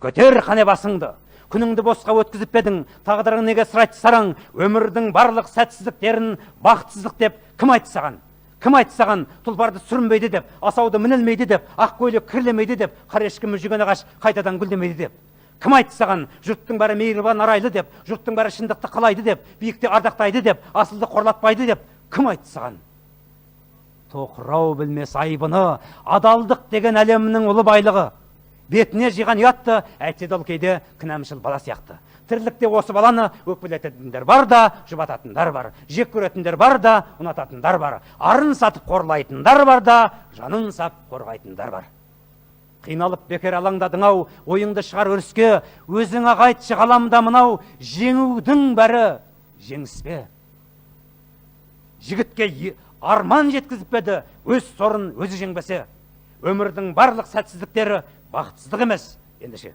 Көтер қане басыңды, күніңді босқа өткізіп бедің, тағдырың неге сұрайды сараң, өмірдің барлық сәтсіздіктерін бақытсыздық деп кім айтты саған? Кім айтты саған, тұлпарды сүрінбейді деп, асауды мінілмейді деп, ақ көйлек кірлемейді деп, қарешкі мүжіген ағаш қайтадан гүлдемейді деп? Кім айтты саған, жұрттың бәрі мейірбан арайлы деп, жұрттың бәрі шындықты қалайды деп, биікте ардақтайды деп, асылды қорлатпайды деп? Кім айтты саған? Тоқырау білмес айбыны, адалдық деген әлемнің ұлы байлығы. Бетіне жиған ұятты, әйтсе де ол кейде кінәмшіл бала сияқты. Тірлікте осы баланы өкпелететіндер бар да, жұбататындар бар. Жек көретіндер бар да, ұнататындар бар. Арын сатып қорлайтындар бар да, жанын сап қорғайтындар бар. Қиналып бекер алаңдадың-ау, ойыңды шығар өріске, өзің ағайтшы ғаламда мынау, жеңудің бәрі жеңіс пе? Жігітке арман жеткізіп беді, өз сорын өзі жеңбесе. Өмірдің барлық сәтсіздіктері бақытсыздық емес, ендеше.